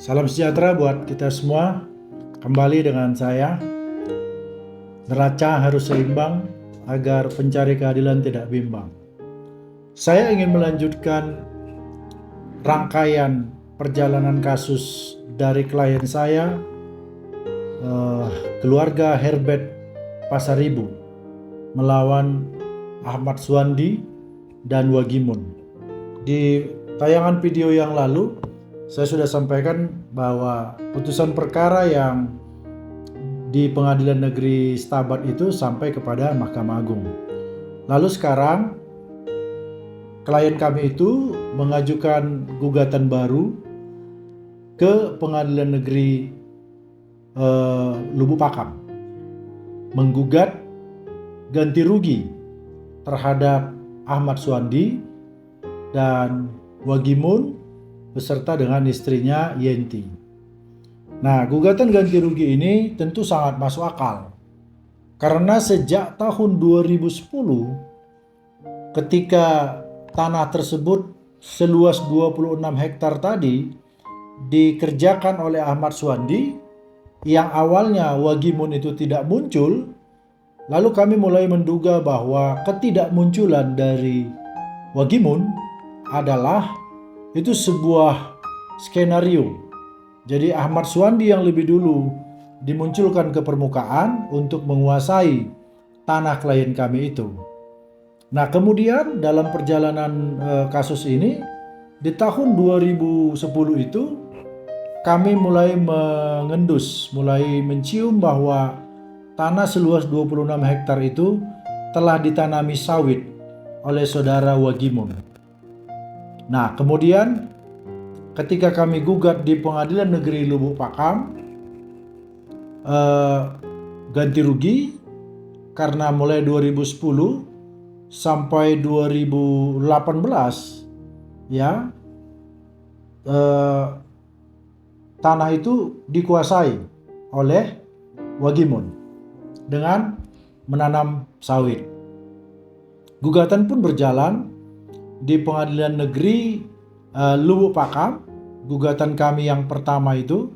Salam sejahtera buat kita semua. Kembali dengan saya. Neraca harus seimbang agar pencari keadilan tidak bimbang. Saya ingin melanjutkan rangkaian perjalanan kasus dari klien saya, keluarga Herbert Pasaribu melawan Ahmad Suwandi dan Wagimun. Di tayangan video yang lalu saya sudah sampaikan bahwa putusan perkara yang di Pengadilan Negeri Stabat itu sampai kepada Mahkamah Agung. Lalu sekarang klien kami itu mengajukan gugatan baru ke Pengadilan Negeri Lubuk Pakam, menggugat ganti rugi terhadap Ahmad Suwandi dan Wagimun beserta dengan istrinya Yenti. Nah, gugatan ganti rugi ini tentu sangat masuk akal. Karena sejak tahun 2010 ketika tanah tersebut seluas 26 hektar tadi dikerjakan oleh Ahmad Suwandi, yang awalnya Wagimun itu tidak muncul, lalu kami mulai menduga bahwa ketidakmunculan dari Wagimun adalah itu sebuah skenario. Jadi Ahmad Suwandi yang lebih dulu dimunculkan ke permukaan untuk menguasai tanah klien kami itu. Nah, kemudian dalam perjalanan kasus ini di tahun 2010 itu kami mulai mengendus, mulai mencium bahwa tanah seluas 26 hektar itu telah ditanami sawit oleh saudara Wagimun. Nah, kemudian ketika kami gugat di Pengadilan Negeri Lubuk Pakam ganti rugi karena mulai 2010 sampai 2018 ya tanah itu dikuasai oleh Wagimun dengan menanam sawit. Gugatan pun berjalan di Pengadilan Negeri Lubuk Pakam. Gugatan kami yang pertama itu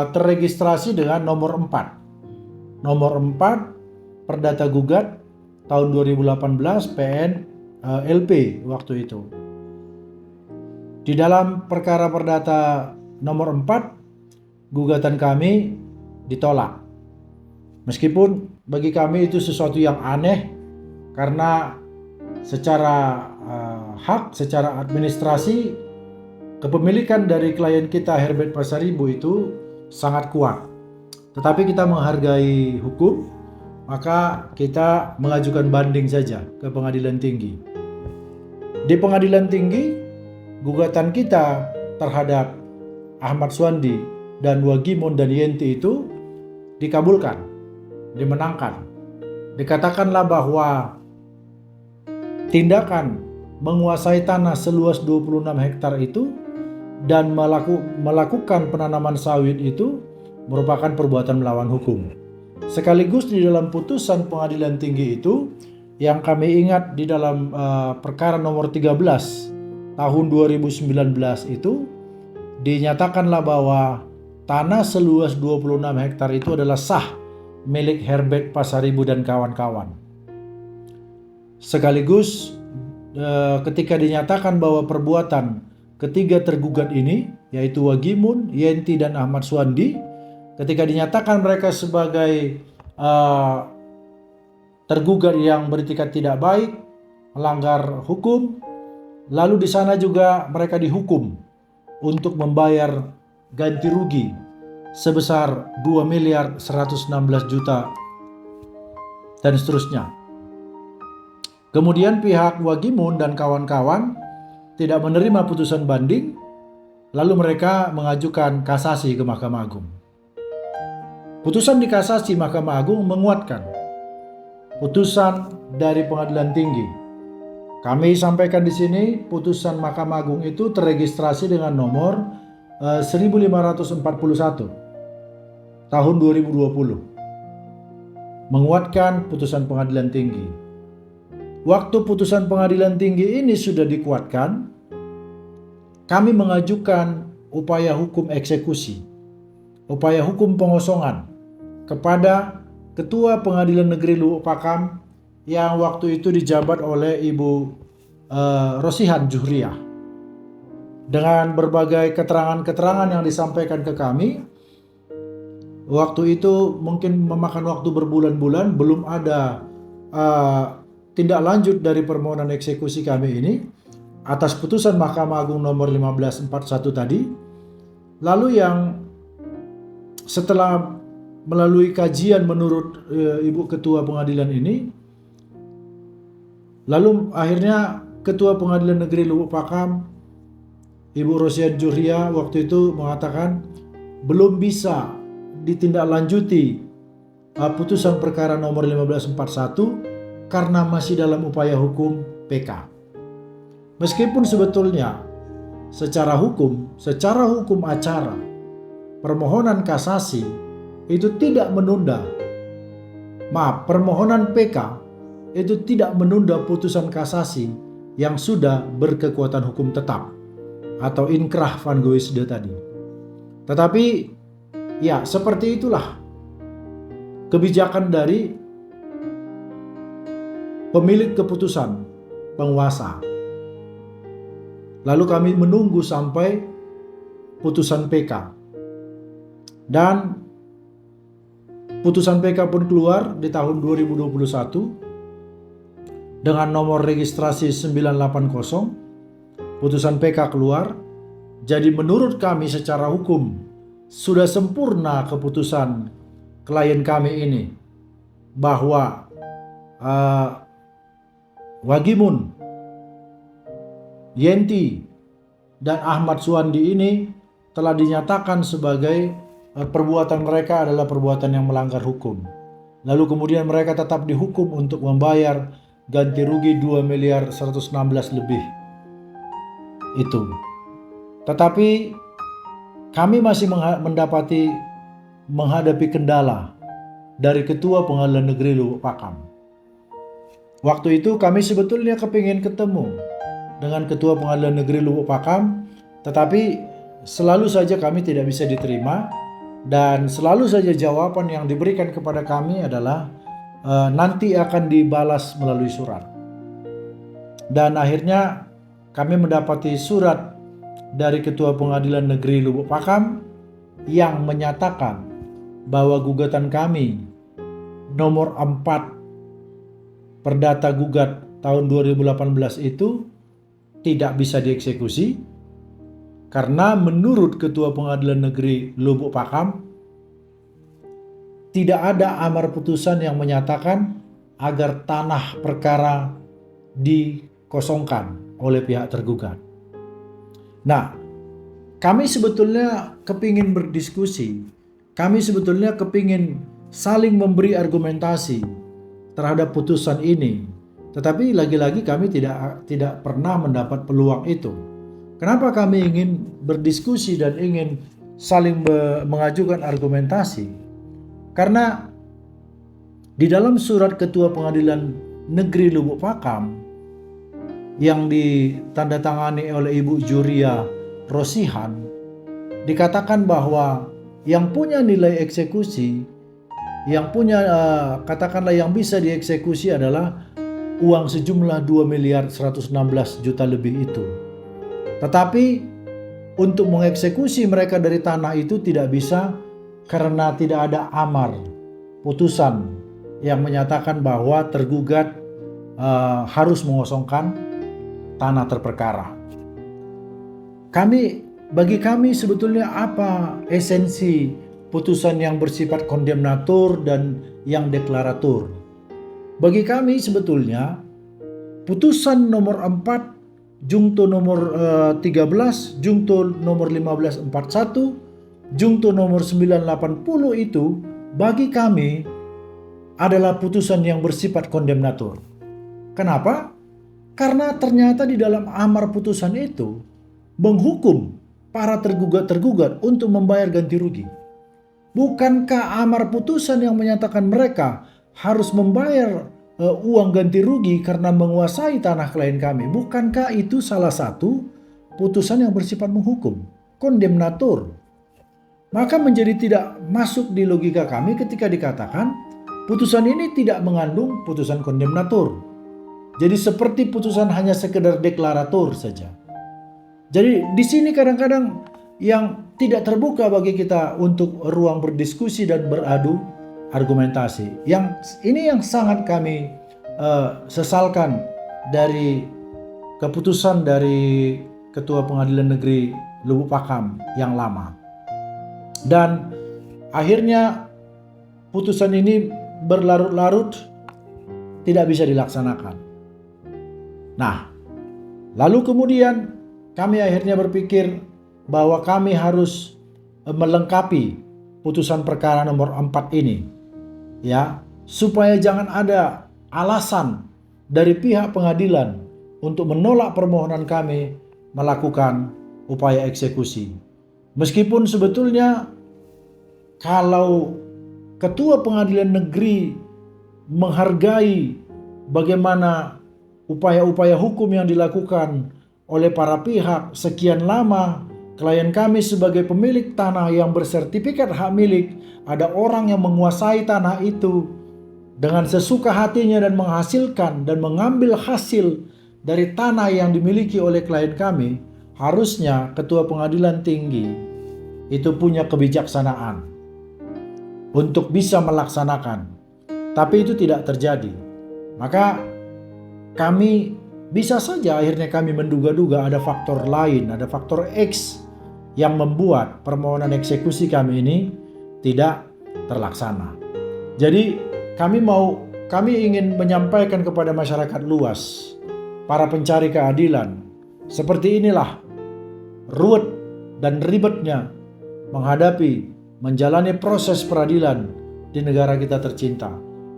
terregistrasi dengan nomor 4. Nomor 4 Perdata Gugat tahun 2018 PN LP waktu itu. Di dalam perkara perdata nomor 4, gugatan kami ditolak. Meskipun bagi kami itu sesuatu yang aneh karena secara hak, secara administrasi, kepemilikan dari klien kita Herbert Pasaribu itu sangat kuat. Tetapi kita menghargai hukum, maka kita mengajukan banding saja ke Pengadilan Tinggi. Di Pengadilan Tinggi, gugatan kita terhadap Ahmad Suwandi dan Wagimun dan Yenti itu dikabulkan, dimenangkan. Dikatakanlah bahwa tindakan menguasai tanah seluas 26 hektar itu dan melakukan penanaman sawit itu merupakan perbuatan melawan hukum. Sekaligus di dalam putusan Pengadilan Tinggi itu yang kami ingat di dalam perkara nomor 13 tahun 2019 itu dinyatakanlah bahwa tanah seluas 26 hektar itu adalah sah milik Herbert Pasaribu dan kawan-kawan. Sekaligus ketika dinyatakan bahwa perbuatan ketiga tergugat ini, yaitu Wagimun, Yenti, dan Ahmad Suwandi, ketika dinyatakan mereka sebagai tergugat yang beretikat tidak baik, melanggar hukum, lalu di sana juga mereka dihukum untuk membayar ganti rugi sebesar 2.116.000.000 dan seterusnya. Kemudian pihak Wagimun dan kawan-kawan tidak menerima putusan banding, lalu mereka mengajukan kasasi ke Mahkamah Agung. Putusan di kasasi Mahkamah Agung menguatkan putusan dari Pengadilan Tinggi. Kami sampaikan di sini putusan Mahkamah Agung itu terregistrasi dengan nomor 1541 tahun 2020, menguatkan putusan Pengadilan Tinggi. Waktu putusan Pengadilan Tinggi ini sudah dikuatkan, kami mengajukan upaya hukum eksekusi, upaya hukum pengosongan kepada Ketua Pengadilan Negeri Lubuk Pakam yang waktu itu dijabat oleh Ibu Rosihan Juhriah. Dengan berbagai keterangan-keterangan yang disampaikan ke kami, waktu itu mungkin memakan waktu berbulan-bulan, belum ada tindak lanjut dari permohonan eksekusi kami ini atas putusan Mahkamah Agung nomor 1541 tadi. Lalu yang setelah melalui kajian menurut Ibu Ketua Pengadilan ini, lalu akhirnya Ketua Pengadilan Negeri Lubuk Pakam, Ibu Rosihan Juhriah waktu itu mengatakan belum bisa ditindaklanjuti putusan perkara nomor 1541 karena masih dalam upaya hukum PK. Meskipun sebetulnya secara hukum acara permohonan kasasi itu tidak menunda, permohonan PK itu tidak menunda putusan kasasi yang sudah berkekuatan hukum tetap atau inkrah van Goisde tadi. Tetapi ya seperti itulah kebijakan dari pemilik keputusan, penguasa. Lalu kami menunggu sampai putusan PK. Dan putusan PK pun keluar di tahun 2021 dengan nomor registrasi 980. Putusan PK keluar. Jadi menurut kami secara hukum sudah sempurna keputusan klien kami ini bahwa Wagimun, Yenti, dan Ahmad Suwandi ini telah dinyatakan sebagai perbuatan mereka adalah perbuatan yang melanggar hukum. Lalu kemudian mereka tetap dihukum untuk membayar ganti rugi 2 miliar 116 lebih itu. Tetapi kami masih menghadapi kendala dari Ketua Pengadilan Negeri Lubuk Pakam. Waktu itu kami sebetulnya kepingin ketemu dengan Ketua Pengadilan Negeri Lubuk Pakam, tetapi selalu saja kami tidak bisa diterima dan selalu saja jawaban yang diberikan kepada kami adalah nanti akan dibalas melalui surat. Dan akhirnya kami mendapati surat dari Ketua Pengadilan Negeri Lubuk Pakam yang menyatakan bahwa gugatan kami nomor 4 Perdata Gugat tahun 2018 itu tidak bisa dieksekusi karena menurut Ketua Pengadilan Negeri Lubuk Pakam tidak ada amar putusan yang menyatakan agar tanah perkara dikosongkan oleh pihak tergugat. Nah, kami sebetulnya kepingin berdiskusi, kami sebetulnya kepingin saling memberi argumentasi terhadap putusan ini, tetapi lagi-lagi kami tidak pernah mendapat peluang itu. Kenapa kami ingin berdiskusi dan ingin saling mengajukan argumentasi? Karena di dalam surat Ketua Pengadilan Negeri Lubuk Pakam yang ditandatangani oleh Ibu Juhriah Rosihan dikatakan bahwa yang punya nilai eksekusi, yang punya katakanlah yang bisa dieksekusi adalah uang sejumlah 2 miliar 116 juta lebih itu. Tetapi untuk mengeksekusi mereka dari tanah itu tidak bisa karena tidak ada amar putusan yang menyatakan bahwa tergugat harus mengosongkan tanah terperkara. Bagi kami sebetulnya apa esensi putusan yang bersifat kondemnatur dan yang deklaratur? Bagi kami sebetulnya putusan nomor 4 Jungto nomor 13, Jungto nomor 1541, Jungto nomor 980 itu bagi kami adalah putusan yang bersifat kondemnatur. Kenapa? Karena ternyata di dalam amar putusan itu menghukum para tergugat-tergugat untuk membayar ganti rugi. Bukankah amar putusan yang menyatakan mereka harus membayar uang ganti rugi karena menguasai tanah klien kami? Bukankah itu salah satu putusan yang bersifat menghukum? Kok kondemnatur. Maka menjadi tidak masuk di logika kami ketika dikatakan putusan ini tidak mengandung putusan kondemnatur. Jadi seperti putusan hanya sekedar deklarator saja. Jadi di sini kadang-kadang yang tidak terbuka bagi kita untuk ruang berdiskusi dan beradu argumentasi. Yang ini yang sangat kami sesalkan dari keputusan dari Ketua Pengadilan Negeri Lubuk Pakam yang lama. Dan akhirnya putusan ini berlarut-larut tidak bisa dilaksanakan. Nah, lalu kemudian kami akhirnya berpikir bahwa kami harus melengkapi putusan perkara nomor 4 ini, ya, supaya jangan ada alasan dari pihak pengadilan untuk menolak permohonan kami melakukan upaya eksekusi. Meskipun sebetulnya kalau Ketua Pengadilan Negeri menghargai bagaimana upaya-upaya hukum yang dilakukan oleh para pihak sekian lama, klien kami sebagai pemilik tanah yang bersertifikat hak milik, ada orang yang menguasai tanah itu dengan sesuka hatinya dan menghasilkan dan mengambil hasil dari tanah yang dimiliki oleh klien kami, harusnya Ketua Pengadilan Tinggi itu punya kebijaksanaan untuk bisa melaksanakan. Tapi itu tidak terjadi. Maka kami bisa saja akhirnya kami menduga-duga ada faktor lain, ada faktor X yang membuat permohonan eksekusi kami ini tidak terlaksana. Jadi kami ingin menyampaikan kepada masyarakat luas, para pencari keadilan, seperti inilah ruwet dan ribetnya menjalani proses peradilan di negara kita tercinta.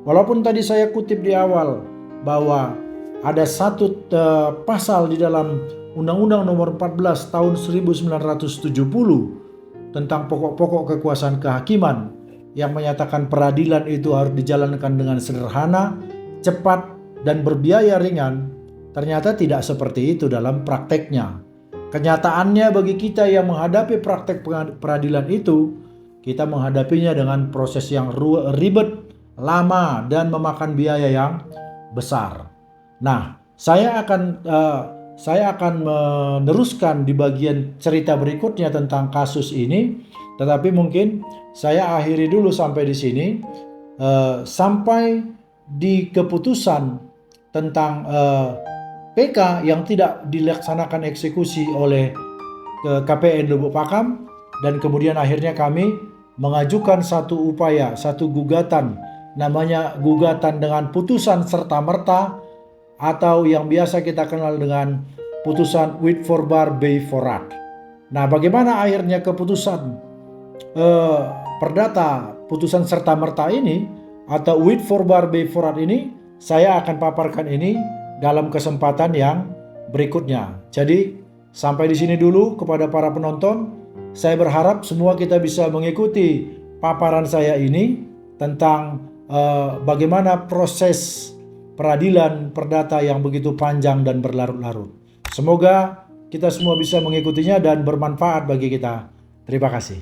Walaupun tadi saya kutip di awal bahwa ada satu pasal di dalam Undang-Undang Nomor 14 Tahun 1970 tentang pokok-pokok kekuasaan kehakiman yang menyatakan peradilan itu harus dijalankan dengan sederhana, cepat, dan berbiaya ringan. Ternyata tidak seperti itu dalam prakteknya. Kenyataannya bagi kita yang menghadapi praktek peradilan itu, kita menghadapinya dengan proses yang ribet, lama, dan memakan biaya yang besar. Nah, saya akan meneruskan di bagian cerita berikutnya tentang kasus ini, tetapi mungkin saya akhiri dulu sampai di sini, sampai di keputusan tentang PK yang tidak dilaksanakan eksekusi oleh KPN Lubuk Pakam, dan kemudian akhirnya kami mengajukan satu upaya, satu gugatan, namanya gugatan dengan putusan serta-merta atau yang biasa kita kenal dengan putusan writ forbar bei voorraad. Nah, bagaimana akhirnya keputusan perdata putusan serta-merta ini atau writ forbar bei voorraad ini, saya akan paparkan ini dalam kesempatan yang berikutnya. Jadi sampai di sini dulu kepada para penonton. Saya berharap semua kita bisa mengikuti paparan saya ini tentang bagaimana proses peradilan perdata yang begitu panjang dan berlarut-larut. Semoga kita semua bisa mengikutinya dan bermanfaat bagi kita. Terima kasih.